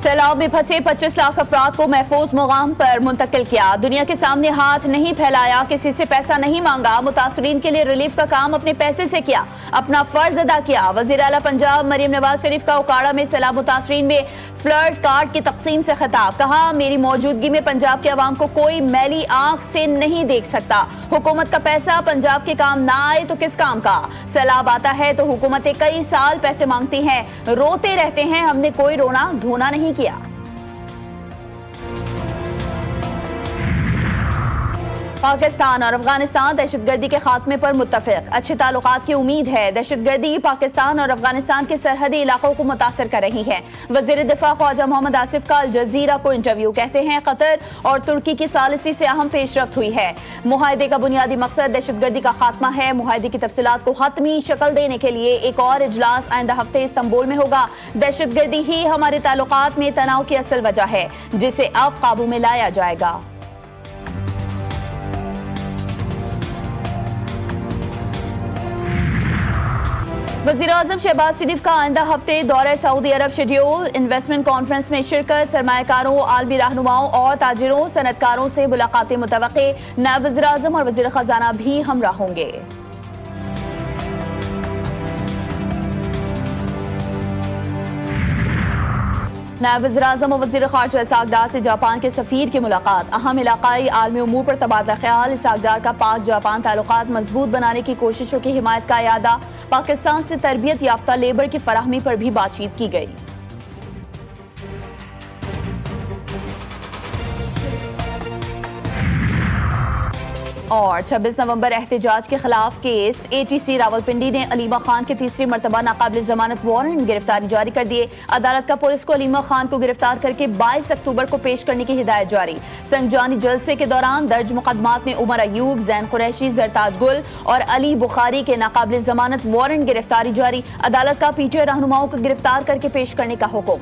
सैलाब में फंसे 25 लाख अफराद को महफूज मुकाम पर मुंतकिल किया। दुनिया के सामने हाथ नहीं फैलाया, किसी से पैसा नहीं मांगा। मुतासरीन के लिए रिलीफ का काम अपने पैसे से किया, अपना फर्ज अदा किया। वजीर आला पंजाब मरियम नवाज शरीफ का उकाड़ा में सैलाब मुतासरीन में फ्लड कार्ड की तकसीम से खिताब। कहा, मेरी मौजूदगी में पंजाब के अवाम को कोई मैली आंख से नहीं देख सकता। हुकूमत का पैसा पंजाब के काम ना आए तो किस काम का। सैलाब आता है तो हुकूमतें कई साल पैसे मांगती हैं, रोते रहते हैं। हमने कोई रोना धोना नहीं किया। पाकिस्तान और अफगानिस्तान दहशतगर्दी के खात्मे पर मुत्तफिक, अच्छे ताल्लुकात की उम्मीद है। दहशतगर्दी पाकिस्तान और अफगानिस्तान के सरहदी इलाकों को मुतासर कर रही है। वजीर दिफा ख्वाजा मोहम्मद आसिफ का अल जजीरा को इंटरव्यू। कहते हैं, कतर और तुर्की की सालिसी से अहम पेशरफ्त हुई है। मुआहदे का बुनियादी मकसद दहशतगर्दी का खात्मा है। मुआहदे की तफसीलात को हतमी शक्ल देने के लिए एक और इजलास आइंदा हफ्ते इस्तांबुल में होगा। दहशतगर्दी ही हमारे ताल्लुकात में तनाव की असल वजह है, जिसे अब काबू में लाया जाएगा। वज़ीर-ए-आज़म शहबाज शरीफ का आइंदा हफ्ते दौरे सऊदी अरब शेड्यूल। इन्वेस्टमेंट कॉन्फ्रेंस में शिरकत, सरमायाकारों, आलमी रहनुमाओं और ताजिरों सनतकारों से मुलाकातें मुतवक्के। नायब वज़ीर-ए-आज़म और वज़ीर खजाना भी हमरा होंगे। नायब वज़ीर-ए-आज़म और वज़ीर ख़ारिजा इसहाक़ डार से जापान के सफ़ीर की मुलाकात। अहम इलाक़ाई आलमी उमूर पर तबादला ख्याल। इसहाक़ डार का पाक जापान ताल्लुकात मजबूत बनाने की कोशिशों की हिमायत का इरादा। पाकिस्तान से तरबियत याफ्ता लेबर की फराहमी पर भी बातचीत की गई। और 26 नवंबर एहतजाज के खिलाफ केस। ATC रावलपिंडी ने अलीमा खान के तीसरी मरतबा नाकाबिल जमानत वारंट गिरफ्तारी जारी कर दिए। अदालत का पुलिस को अलीमा खान को गिरफ्तार करके 22 अक्टूबर को पेश करने की हिदायत जारी। संगजानी जलसे के दौरान दर्ज मुकदमात में उमर अयूब, जैन कुरैशी, जरताज गुल और अली बुखारी के नाकाबिल जमानत वारंट गिरफ्तारी जारी। अदालत का PTI रहनुमाओं को गिरफ्तार करके पेश करने का हुक्म।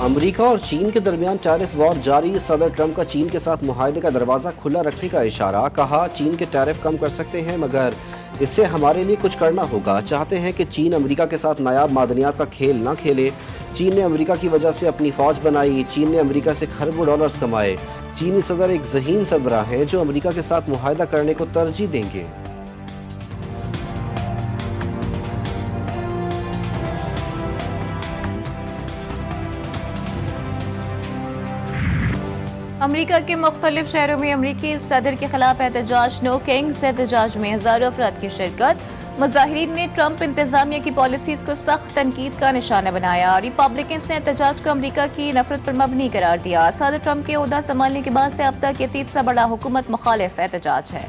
अमेरिका और चीन के दरमियान टैरिफ वॉर जारी। सदर ट्रंप का चीन के साथ मुआहदे का दरवाज़ा खुला रखने का इशारा। कहा, चीन के टैरिफ कम कर सकते हैं मगर इससे हमारे लिए कुछ करना होगा। चाहते हैं कि चीन अमेरिका के साथ नायाब मादनियात का खेल ना खेले। चीन ने अमेरिका की वजह से अपनी फ़ौज बनाई। चीन ने अमेरिका से खरबों डॉलर्स कमाए। चीनी सदर एक ज़हीन सरबराह हैं जो अमेरिका के साथ मुआहदा करने को तरजीह देंगे। अमरीका के मुख्तलिफ शहरों में अमरीकी सदर के खिलाफ एहतजाज। नो किंग्स एहतजाज में हजारों अफराद की शिरकत। मुजाहिरीन ने ट्रंप इंतजामिया की पॉलिसीज को सख्त तनकीद का निशाना बनाया। रिपब्लिकन्स ने एहतजाज को अमरीका की नफरत पर मबनी करार दिया। सदर ट्रंप के ओहदा संभालने के बाद से अब तक ये तीसरा बड़ा हुकूमत मुखालिफ एहतजाज है।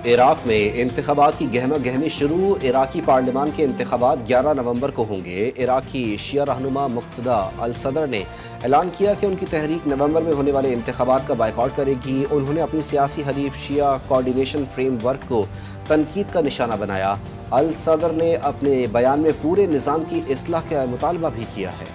इराक में इंतखाबात की गहमा गहमी शुरू। इराकी पार्लियामान के इंतखाबात 11 नवंबर को होंगे। इराकी शिया रहनुमा मुक्तदा अल सदर ने ऐलान किया कि उनकी तहरीक नवंबर में होने वाले इंतखाबात का बायकॉट करेगी। उन्होंने अपनी सियासी हरीफ शिया कोऑर्डिनेशन फ्रेमवर्क को तनकीद का निशाना बनाया। अल सदर ने अपने बयान में पूरे निज़ाम की इस्लाह का मुतालबा भी किया है।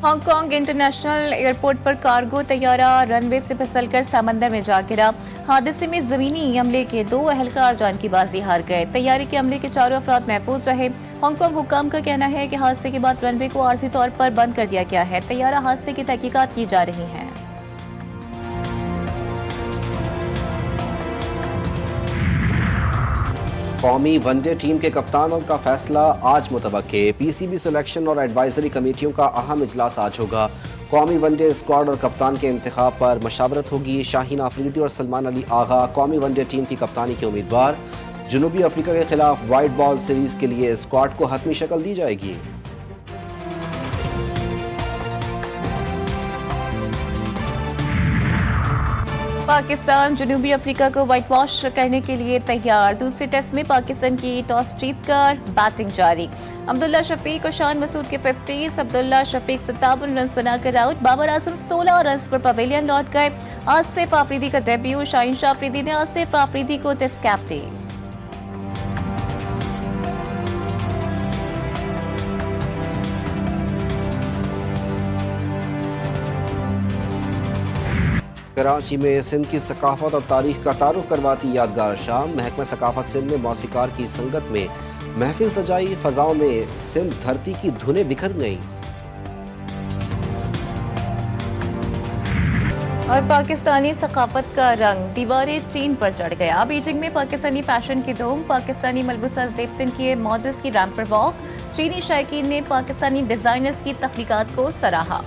हांगकांग इंटरनेशनल एयरपोर्ट पर कार्गो तैयारा रनवे से फिसलकर समंदर में जा गिरा। हादसे में जमीनी अमले के 2 अहलकार जान की बाजी हार गए। तैयारी के अमले के 4 अफराद महफूज रहे। हांगकांग हुकाम का कहना है कि हादसे के बाद रनवे को आर्जी तौर पर बंद कर दिया गया है। तैयारा हादसे की तहकीकात की जा रही है। कौमी वनडे टीम के कप्तानों का फैसला आज मुतवक्के। PCB सिलेक्शन और एडवाइजरी कमेटियों का अहम इजलास आज होगा। कौमी वनडे स्क्वाड और कप्तान के इंतखाब पर मशावरत होगी। शाहीन आफरीदी और सलमान अली आगा कौमी वनडे टीम की कप्तानी के उम्मीदवार। जनूबी अफ्रीका के खिलाफ वाइट बॉल सीरीज के लिए स्क्वाड को हतमी शक्ल दी जाएगी। पाकिस्तान जनूबी अफ्रीका को व्हाइट वॉश करने के लिए तैयार। दूसरे टेस्ट में पाकिस्तान की टॉस जीतकर बैटिंग जारी। अब्दुल्ला शफीक और शान मसूद के 50, अब्दुल्ला शफीक 57 रन बनाकर आउट। बाबर आजम 16 रन पर पवेलियन लौट गए। आसिफ आफरीदी का डेब्यू। शाहीन शाह आफरीदी ने आसिफ आफरीदी को टेस्ट कैप दी। कराची में सिंध की सकाफत और तारीख का तारुफ करवाती यादगार शाम। महकमा सकाफत सिंध ने मौसीकार की संगत में महफिल सजाई। फजाओं में सिंध धरती की धुनें बिखर गईं। और पाकिस्तानी सकाफत का रंग दीवारें चीन पर चढ़ गया। बीजिंग में पाकिस्तानी फैशन की धूम। पाकिस्तानी मलबूसा ज़ेबतन किए मॉडल्स की रैंप पर वॉक। चीनी शायकीन ने पाकिस्तानी डिजाइनर्स की तख्लीकात को सराहा।